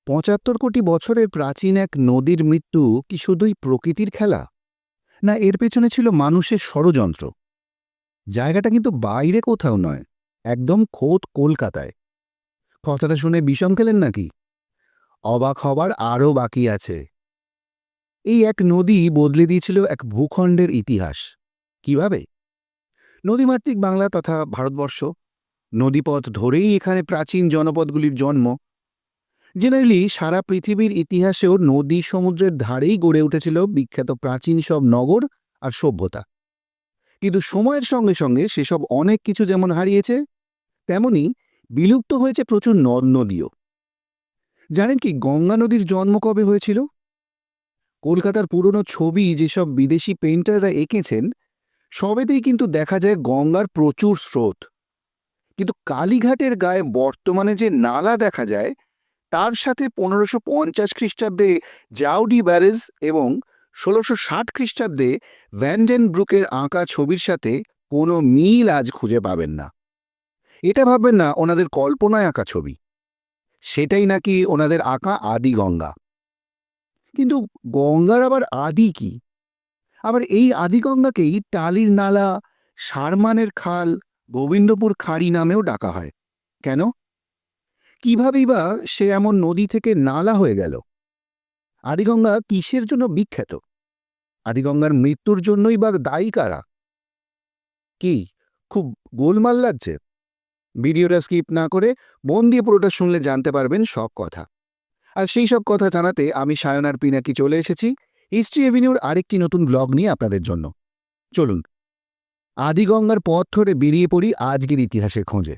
৭৫ কোটি বছরের প্রাচীন এক নদীর মৃত্যু কি শুধুই প্রকৃতির খেলা, না এর পেছনে ছিল মানুষের ষড়যন্ত্র? জায়গাটা কিন্তু বাইরে কোথাও নয়, একদম খোদ কলকাতায়। কথাটা শুনে বিষম খেলেন নাকি? অবাক হবার আরও বাকি আছে। এই এক নদী বদলে দিয়েছিল এক ভূখণ্ডের ইতিহাস। কিভাবে? নদীমাতৃক বাংলা তথা ভারতবর্ষ, নদীপথ ধরেই এখানে প্রাচীন জনপদগুলির জন্ম। জেনারেলি সারা পৃথিবীর ইতিহাসেও নদী সমুদ্রের ধারেই গড়ে উঠেছিল বিখ্যাত প্রাচীন সব নগর আর সভ্যতা। কিন্তু সময়ের সঙ্গে সঙ্গে সেসব অনেক কিছু যেমন হারিয়েছে, তেমনি বিলুপ্ত হয়েছে প্রচুর নদ নদীও। জানেন কি গঙ্গা নদীর জন্ম কবে হয়েছিল? কলকাতার পুরনো ছবি যেসব বিদেশি পেইন্টাররা এঁকেছেন, সবেতেই কিন্তু দেখা যায় গঙ্গার প্রচুর স্রোত। কিন্তু কালীঘাটের গায়ে বর্তমানে যে নালা দেখা যায়, তার সাথে 1550 খ্রিস্টাব্দে জাউডি ব্যারেজ এবং 1660 খ্রিস্টাব্দে ভ্যান্ডেন ব্রুকের আঁকা ছবির সাথে কোনো মিল আজ খুঁজে পাবেন না। এটা ভাববেন না ওনাদের কল্পনায় আঁকা ছবি, সেটাই নাকি ওনাদের আঁকা আদি গঙ্গা। কিন্তু গঙ্গার আবার আদি কি? আবার এই আদি গঙ্গাকেই টালির নালা, সারমানের খাল, গোবিন্দপুর খাঁড়ি নামেও ডাকা হয়। কেন? কিভাবেই বা সে এমন নদী থেকে নালা হয়ে গেল? আদিগঙ্গা কিসের জন্য বিখ্যাত? আদিগঙ্গার মৃত্যুর জন্যই বা দায়ী কারা? কি খুব গোলমাল লাগছে? ভিডিওটা স্কিপ না করে মন দিয়ে পুরোটা শুনলে জানতে পারবেন সব কথা। আর সেই সব কথা জানাতে আমি সায়ন আর পিনাকি চলে এসেছি হিস্ট্রি এভিনিউর আরেকটি নতুন ব্লগ নিয়ে আপনাদের জন্য। চলুন আদিগঙ্গার পথ ধরে বেরিয়ে পড়ি আজকের ইতিহাসের খোঁজে।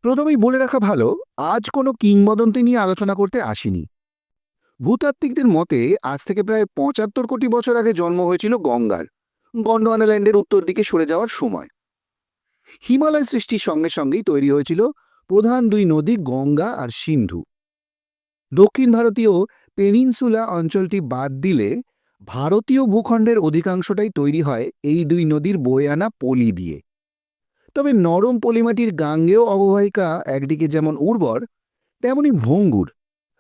প্রথমেই বলে রাখা ভালো, আজ কোনো কিংবদন্তি নিয়ে আলোচনা করতে আসিনি। ভূতাত্ত্বিকদের মতে আজ থেকে প্রায় ৭৫ কোটি বছর আগে জন্ম হয়েছিল গঙ্গার, গন্ডোয়ানাল্যান্ডের উত্তর দিকে সরে যাওয়ার সময়। হিমালয় সৃষ্টির সঙ্গে সঙ্গেই তৈরি হয়েছিল প্রধান দুই নদী গঙ্গা আর সিন্ধু। দক্ষিণ ভারতীয় পেনিনসুলা অঞ্চলটি বাদ দিলে ভারতীয় ভূখণ্ডের অধিকাংশটাই তৈরি হয় এই দুই নদীর বয়ে আনা পলি দিয়ে। তবে নরম পলিমাটির গাঙ্গেয় অববাহিকা একদিকে যেমন উর্বর, তেমনি ভঙ্গুর,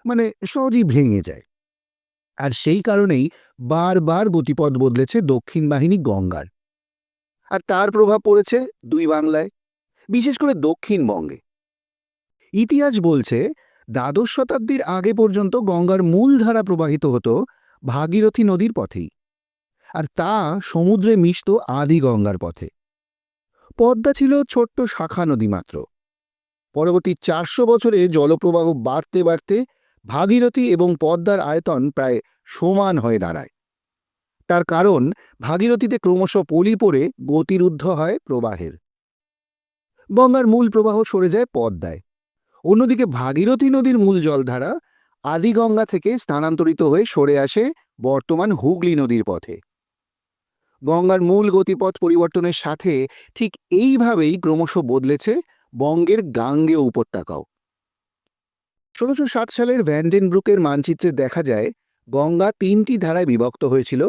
মানে সহজেই ভেঙে যায়। আর সেই কারণেই বারবার গতিপথ বদলেছে দক্ষিণ বাহিনী গঙ্গার। আর তার প্রভাব পড়েছে দুই বাংলায়, বিশেষ করে দক্ষিণবঙ্গে। ইতিহাস বলছে দ্বাদশ শতাব্দীর আগে পর্যন্ত গঙ্গার মূল ধারা প্রবাহিত হতো ভাগীরথী নদীর পথেই, আর তা সমুদ্রে মিশত আদি গঙ্গার পথে। পদ্মা ছিল ছোট্ট শাখা নদী মাত্র। পরবর্তী 400 বছরে জলপ্রবাহ বাড়তে বাড়তে ভাগীরথী এবং পদ্মার আয়তন প্রায় সমান হয়ে দাঁড়ায়। তার কারণ ভাগীরথীতে ক্রমশ পলি পড়ে গতিরুদ্ধ হয় প্রবাহের। গঙ্গার মূল প্রবাহ সরে যায় পদ্মায়। অন্যদিকে ভাগীরথী নদীর মূল জলধারা আদিগঙ্গা থেকে স্থানান্তরিত হয়ে সরে আসে বর্তমান হুগলি নদীর পথে। গঙ্গার মূল গতিপথ পরিবর্তনের সাথে ঠিক এইভাবেই ক্রমশ বদলেছে বঙ্গের গাঙ্গেয় উপত্যকাও। 1660 সালের ভ্যান্ডেনব্রুকের মানচিত্রে দেখা যায় গঙ্গা 3টি ধারায় বিভক্ত হয়েছিল,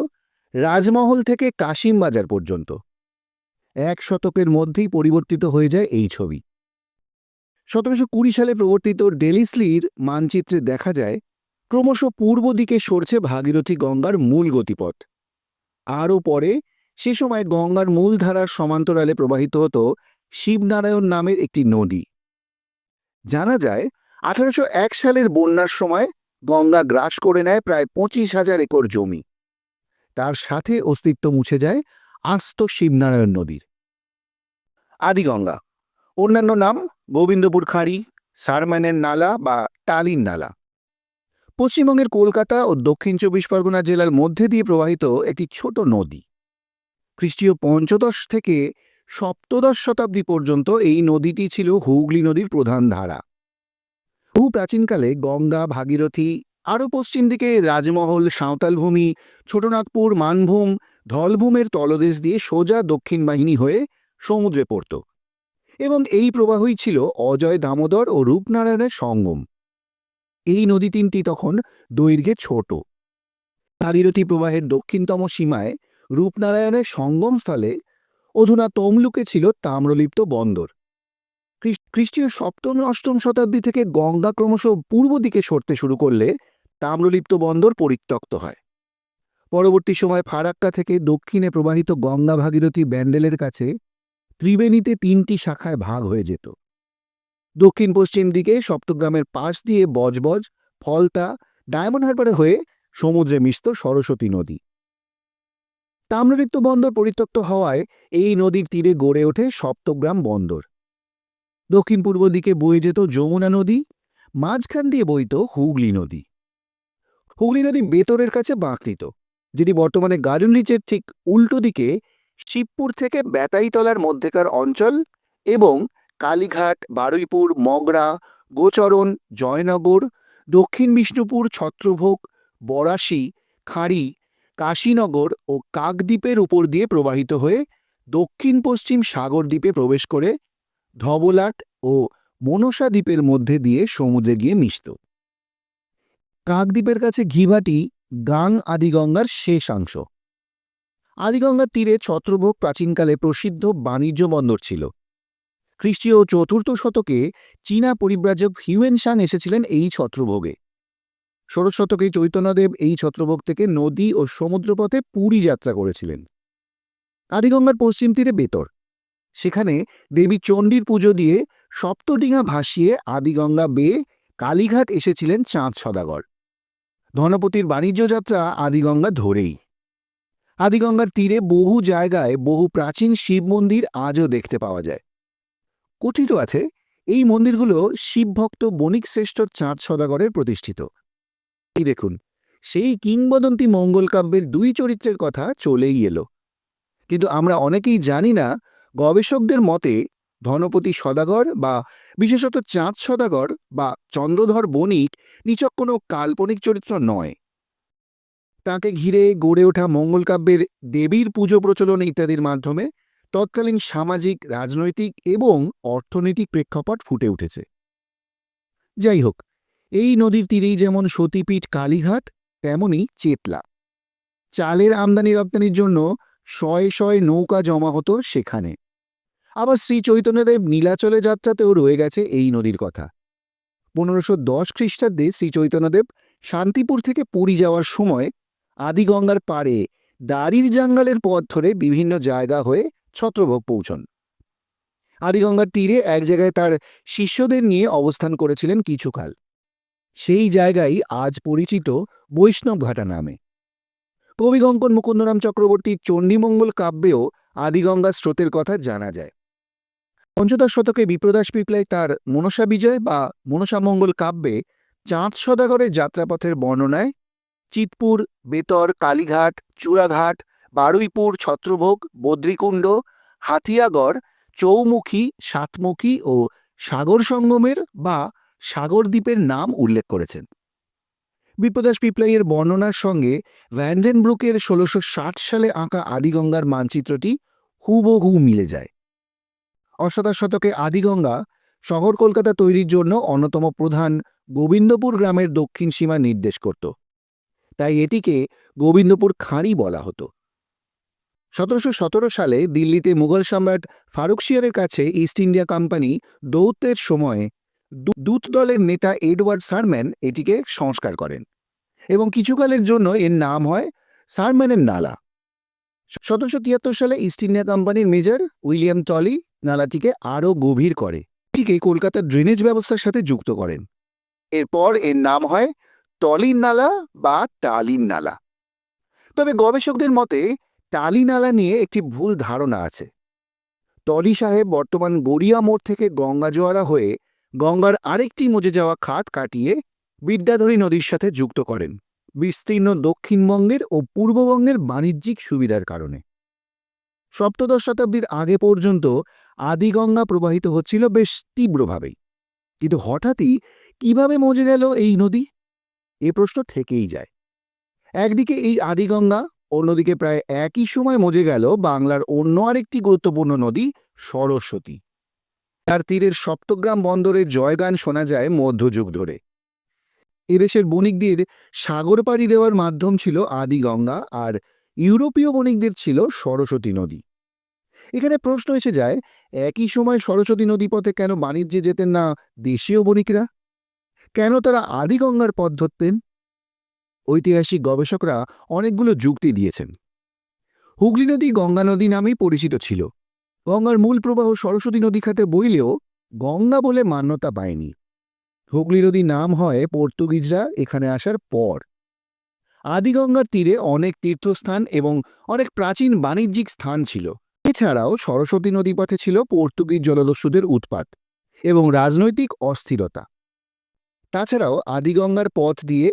রাজমহল থেকে কাশিম বাজার পর্যন্ত। 1 শতকের মধ্যেই পরিবর্তিত হয়ে যায় এই ছবি। 1720 সালে প্রবর্তিত ডেলিসলির মানচিত্রে দেখা যায় ক্রমশ পূর্ব দিকে সরছে ভাগীরথী গঙ্গার মূল গতিপথ। আরও পরে সে সময় গঙ্গার মূল ধারার সমান্তরালে প্রবাহিত হতো শিবনারায়ণ নামের একটি নদী। জানা যায় 1801 সালের বন্যার সময় গঙ্গা গ্রাস করে নেয় প্রায় 25,000 একর জমি। তার সাথে অস্তিত্ব মুছে যায় আস্ত শিবনারায়ণ নদীর। আদিগঙ্গা, অন্যান্য নাম গোবিন্দপুর খাঁড়ি, সারম্যানের নালা বা টালির নালা। পশ্চিমবঙ্গের কলকাতা ও দক্ষিণ 24 পরগনা জেলার মধ্যে দিয়ে প্রবাহিত একটি ছোট নদী। খ্রিস্টীয় পঞ্চদশ থেকে সপ্তদশ শতাব্দী পর্যন্ত এই নদীটি ছিল হুগলি নদীর প্রধান ধারা। বহু প্রাচীনকালে গঙ্গা, ভাগীরথী, আরও পশ্চিম দিকে রাজমহল, সাঁওতালভূমি, ছোটনাগপুর, মানভূম, ধলভূমের তলদেশ দিয়ে সোজা দক্ষিণ বাহিনী হয়ে সমুদ্রে পড়ত এবং এই প্রবাহই ছিল অজয়, দামোদর ও রূপনারায়ণের সঙ্গম। এই নদী তিনটি তখন দৈর্ঘ্যে ছোট। ভাগীরথী প্রবাহের দক্ষিণতম সীমায় রূপনারায়ণের সঙ্গমস্থলে অধুনা তমলুকে ছিল তাম্রলিপ্ত বন্দর। খ্রিস্টীয় সপ্তম অষ্টম শতাব্দী থেকে গঙ্গা ক্রমশ পূর্ব দিকে সরতে শুরু করলে তাম্রলিপ্ত বন্দর পরিত্যক্ত হয়। পরবর্তী সময় ফারাক্কা থেকে দক্ষিণে প্রবাহিত গঙ্গা ভাগীরথী ব্যান্ডেলের কাছে ত্রিবেণীতে 3টি শাখায় ভাগ হয়ে যেত। দক্ষিণ পশ্চিম দিকে সপ্তগ্রামের পাশ দিয়ে বজবজ, ফলতা, ডায়মন্ড হারবারে হয়ে সমুদ্রে মিশত সরস্বতী নদী। তাম্রলিপ্ত বন্দর পরিত্যক্ত হওয়ায় এই নদীর তীরে গড়ে ওঠে সপ্তগ্রাম বন্দর। দক্ষিণ পূর্ব দিকে বয়ে যেত যমুনা নদী, মাঝখান দিয়ে বইত হুগলি নদী। হুগলি নদী বেতরের কাছে বাঁকৃত, যেটি বর্তমানে গার্ডেন রিচের ঠিক উল্টো দিকে শিবপুর থেকে বেতাইতলার মধ্যেকার অঞ্চল এবং কালীঘাট, বারুইপুর, মগরা, গোচরণ, জয়নগর, দক্ষিণ বিষ্ণুপুর, ছত্রভোগ, বরাশি, খাঁড়ি, কাশীনগর ও কাকদ্বীপের উপর দিয়ে প্রবাহিত হয়ে দক্ষিণ পশ্চিম সাগর দ্বীপে প্রবেশ করে ধবলাট ও মনসা দ্বীপের মধ্যে দিয়ে সমুদ্রে গিয়ে মিশত। কাকদ্বীপের কাছে ঘিভাটি গাং আদিগঙ্গার শেষাংশ। আদিগঙ্গার তীরে ছত্রভোগ প্রাচীনকালে প্রসিদ্ধ বাণিজ্য বন্দর ছিল। খ্রিস্টীয় 4র্থ শতকে চীনা পরিব্রাজক হিউয়েনসাং এসেছিলেন এই ছত্রভোগে। 16 শতকে চৈতন্যদেব এই ছত্রভোগ থেকে নদী ও সমুদ্রপথে পুরী যাত্রা করেছিলেন। আদিগঙ্গার পশ্চিম তীরে বেতর, সেখানে দেবী চণ্ডীর পুজো দিয়ে সপ্তডিঙা ভাসিয়ে আদিগঙ্গা বেয়ে কালীঘাট এসেছিলেন চাঁদ সদাগর। ধনপতির বাণিজ্য যাত্রা আদিগঙ্গা ধরেই। আদিগঙ্গার তীরে বহু জায়গায় বহু প্রাচীন শিব মন্দির আজও দেখতে পাওয়া যায়। কথিত আছে এই মন্দিরগুলো শিবভক্ত বণিক শ্রেষ্ঠ চাঁদ সদাগরের প্রতিষ্ঠিত। এই দেখুন, সেই কিংবদন্তি মঙ্গল কাব্যের 2 চরিত্রের কথা চলেই এলো। কিন্তু আমরা অনেকেই জানি না, গবেষকদের মতে ধনপতি সদাগর বা বিশেষত চাঁদ সদাগর বা চন্দ্রধর বণিক নিছক কোনো কাল্পনিক চরিত্র নয়। তাকে ঘিরে গড়ে ওঠা মঙ্গলকাব্যের দেবীর পুজো প্রচলন ইত্যাদির মাধ্যমে তৎকালীন সামাজিক, রাজনৈতিক এবং অর্থনৈতিক প্রেক্ষাপট ফুটে উঠেছে। যাই হোক, এই নদীর তীরেই যেমন সতীপীঠ কালীঘাট, তেমনি চেতলা। চালের আমদানি রপ্তানির জন্য শয়ে শয়ে নৌকা জমা হতো সেখানে। আবার শ্রী চৈতন্যদেব নীলাচলে যাত্রাতেও রয়ে গেছে এই নদীর কথা। 1510 খ্রিস্টাব্দে শ্রী চৈতন্যদেব শান্তিপুর থেকে পুরী যাওয়ার সময় আদিগঙ্গার পাড়ে দাড়ির জাঙ্গালের পথ ধরে বিভিন্ন জায়গা হয়ে ছত্রভোগ পৌঁছন। আদিগঙ্গার তীরে এক জায়গায় তার শিষ্যদের নিয়ে অবস্থান করেছিলেন কিছুকাল। সেই জায়গায় আজ পরিচিত বৈষ্ণবঘাটা নামে। কবি কঙ্কন মুকুন্দরাম চক্রবর্তীর চণ্ডীমঙ্গল কাব্যেও আদিগঙ্গার স্রোতের কথা জানা যায়। পঞ্চদশ শতকে বিপ্রদাস পিপলাই তার মনসা বিজয় বা মনসামঙ্গল কাব্যে চাঁদ সদাগরের যাত্রাপথের বর্ণনায় চিতপুর, বেতর, কালীঘাট, চূড়াঘাট, বারুইপুর, ছত্রভোগ, বদ্রীকুণ্ড, হাতিয়াগড়, চৌমুখী, সাতমুখী ও সাগর সঙ্গমের বা সাগরদ্বীপের নাম উল্লেখ করেছেন। বিপ্রদাস পিপলাইয়ের বর্ণনার সঙ্গে ভ্যান্ডেনব্রুকের 1660 সালে আঁকা আদিগঙ্গার মানচিত্রটি হুবহু মিলে যায়। অষ্টাদশ শতকে আদিগঙ্গা শহর কলকাতা তৈরির জন্য অন্যতম প্রধান গোবিন্দপুর গ্রামের দক্ষিণ সীমা নির্দেশ করত, তাই এটিকে গোবিন্দপুর খাঁড়ি বলা হতো। 1717 সালে দিল্লিতে মুঘল সম্রাট ফারুকশিয়ারের কাছে ইস্ট ইন্ডিয়া কোম্পানি দৌত্যের সময় দূত দলের নেতা এডওয়ার্ড সারম্যান এটিকে সংস্কার করেন এবং কিছুকালের জন্য এর নাম হয় সারম্যানের নালা। 1773 সালে ইস্ট ইন্ডিয়া কোম্পানির মেজর উইলিয়াম টলি নালাটিকে আরও গভীর করে এটিকে কলকাতার ড্রেনেজ ব্যবস্থার সাথে যুক্ত করেন। এরপর এর নাম হয় টলির নালা বা টালির নালা। তবে গবেষকদের মতে টালি নালা নিয়ে একটি ভুল ধারণা আছে। টলি সাহেব বর্তমান গড়িয়া মোড় থেকে গঙ্গা জোয়ারা হয়ে গঙ্গার আরেকটি মজে যাওয়া খাত কাটিয়ে বিদ্যাধরী নদীর সাথে যুক্ত করেন বিস্তীর্ণ দক্ষিণবঙ্গের ও পূর্ববঙ্গের বাণিজ্যিক সুবিধার কারণে। সপ্তদশ শতাব্দীর আগে পর্যন্ত আদিগঙ্গা প্রবাহিত হচ্ছিল বেশ তীব্রভাবেই, কিন্তু হঠাৎই কিভাবে মজে গেল এই নদী, এ প্রশ্ন থেকেই যায়। একদিকে এই আদিগঙ্গা, অন্যদিকে প্রায় একই সময় মজে গেল বাংলার অন্য আরেকটি গুরুত্বপূর্ণ নদী সরস্বতী। তার তীরের সপ্তগ্রাম বন্দরের জয়গান শোনা যায় মধ্যযুগ ধরে। এদেশের বণিকদের সাগর পাড়ি দেওয়ার মাধ্যম ছিল আদিগঙ্গা, আর ইউরোপীয় বণিকদের ছিল সরস্বতী নদী। এখানে প্রশ্ন এসে যায়, একই সময় সরস্বতী নদীপথে কেন বাণিজ্যে যেতেন না দেশীয় বণিকরা? কেন তারা আদি গঙ্গার পথ ধরতেন? ঐতিহাসিক গবেষকরা অনেকগুলো যুক্তি দিয়েছেন। হুগলি নদী গঙ্গা নদী নামেই পরিচিত ছিল। গঙ্গার মূল প্রবাহ সরস্বতী নদী খাতে বইলেও গঙ্গা বলে মান্যতা পায়নি। হুগলি নদী নাম হয় পর্তুগিজরা এখানে আসার পর। আদিগঙ্গার তীরে অনেক তীর্থস্থান এবং অনেক প্রাচীন বাণিজ্যিক স্থান ছিল। এছাড়াও সরস্বতী নদীপথে ছিল পর্তুগিজ জলদস্যুদের উৎপাত এবং রাজনৈতিক অস্থিরতা। তাছাড়াও আদিগঙ্গার পথ দিয়ে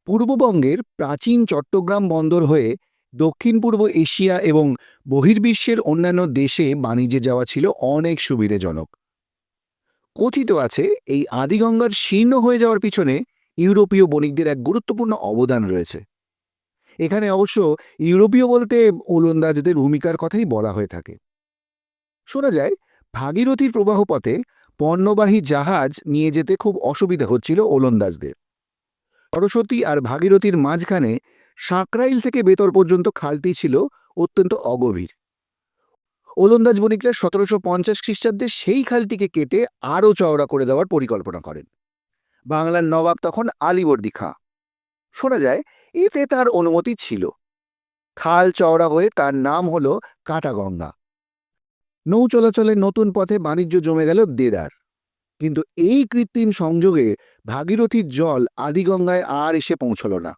পূর্ববঙ্গের প্রাচীন চট্টগ্রাম বন্দর হয়ে দক্ষিণ পূর্ব এশিয়া এবং বহির্বিশ্বের অন্যান্য দেশে বাণিজ্যে যাওয়া ছিল অনেক সুবিধাজনক। কথিত আছে এই আদিগঙ্গার শীর্ণ হয়ে যাওয়ার পিছনে ইউরোপীয় বণিকদের এক গুরুত্বপূর্ণ অবদান রয়েছে। এখানে অবশ্য ইউরোপীয় বলতে ওলন্দাজদের ভূমিকার কথাই বলা হয়ে থাকে। শোনা যায় ভাগীরথীর প্রবাহ পথে পণ্যবাহী জাহাজ নিয়ে যেতে খুব অসুবিধা হচ্ছিল ওলন্দাজদের। সরস্বতী আর ভাগীরথীর মাঝখানে সাঁকরাইল থেকে বেতর পর্যন্ত খালটি ছিল অত্যন্ত অগভীর। ওলন্দাজ বণিকরা 1750 খ্রিস্টাব্দে সেই খালটিকে কেটে আরও চওড়া করে দেওয়ার পরিকল্পনা করেন। বাংলার নবাব তখন আলীবর্দী খাঁ। শোনা যায় এতে তার অনুমতি ছিল। খাল চওড়া হয়ে তার নাম হল কাটাগঙ্গা। নৌ চলাচলের নতুন পথে বাণিজ্য জমে গেল দেদার। কিন্তু এই কৃত্রিম সংযোগে ভাগীরথীর জল আদিগঙ্গায় আর এসে পৌঁছল না।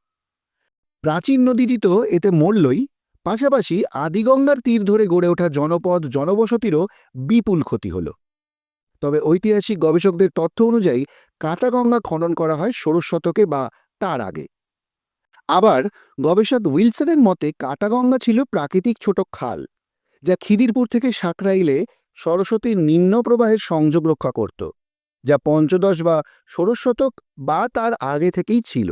প্রাচীন নদীটি তো এতে মরলই, পাশাপাশি আদিগঙ্গার তীর ধরে গড়ে ওঠা জনপদ জনবসতিরও বিপুল ক্ষতি হল। তবে ঐতিহাসিক গবেষকদের তথ্য অনুযায়ী কাটাগঙ্গা খনন করা হয় 16 শতকে বা তার আগে। আবার গবেষক উইলসনের মতে কাটাগঙ্গা ছিল প্রাকৃতিক ছোট খাল, যা খিদিরপুর থেকে সাঁকরাইলে সরস্বতীর নিম্ন প্রবাহের সংযোগ রক্ষা করত, যা পঞ্চদশ বা 16 শতক বা তার আগে থেকেই ছিল।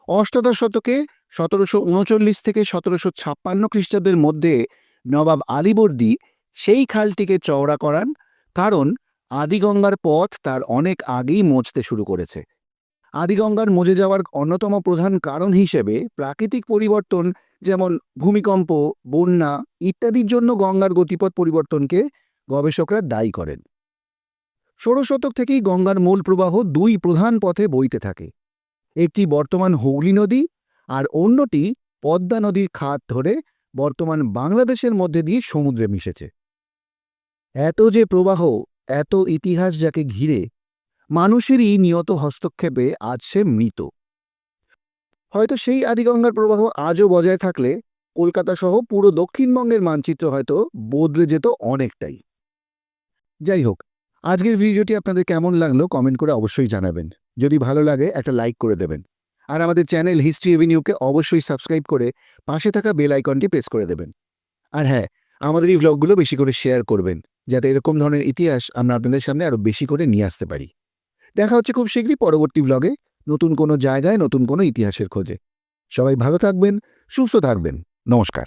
অষ্টাদশ শতকে 1739 থেকে 1756 খ্রিস্টাব্দের মধ্যে নবাব আলীবর্দী সেই খালটিকে চওড়া করান, কারণ আদিগঙ্গার পথ তার অনেক আগেই মজতে শুরু করেছে। আদিগঙ্গার মজে যাওয়ার অন্যতম প্রধান কারণ হিসেবে প্রাকৃতিক পরিবর্তন, যেমন ভূমিকম্প, বন্যা ইত্যাদির জন্য গঙ্গার গতিপথ পরিবর্তনকে গবেষকরা দায়ী করেন। 16 শতক থেকেই গঙ্গার মূল প্রবাহ দুই প্রধান পথে বইতে থাকে। একটি বর্তমান হুগলি নদী আর অন্যটি পদ্মা নদীর খাত ধরে বর্তমান বাংলাদেশের মধ্যে দিয়ে সমুদ্রে মিশেছে। এত যে প্রবাহ, এত ইতিহাস যাকে ঘিরে, মানুষেরই নিয়ত হস্তক্ষেপে আজ সে মৃত। হয়তো সেই আদিগঙ্গার প্রবাহ আজও বজায় থাকলে কলকাতা সহ পুরো দক্ষিণবঙ্গের মানচিত্র হয়তো বদলে যেত অনেকটাই। যাই হোক, আজকের ভিডিওটি আপনাদের কেমন লাগলো কমেন্ট করে অবশ্যই জানাবেন। যদি ভালো লাগে একটা লাইক করে দেবেন, আর আমাদের চ্যানেল হিস্ট্রি এভিনিউকে অবশ্যই সাবস্ক্রাইব করে পাশে থাকা বেল আইকনটি প্রেস করে দেবেন। আর হ্যাঁ, আমাদের এই ভ্লগগুলো বেশি করে শেয়ার করবেন, যাতে এরকম ধরনের ইতিহাস আমরা আপনাদের সামনে আরও বেশি করে নিয়ে আসতে পারি। দেখা হচ্ছে খুব শীঘ্রই পরবর্তী ভ্লগে নতুন কোনো জায়গায় নতুন কোনো ইতিহাসের খোঁজে। সবাই ভালো থাকবেন, সুস্থ থাকবেন। নমস্কার।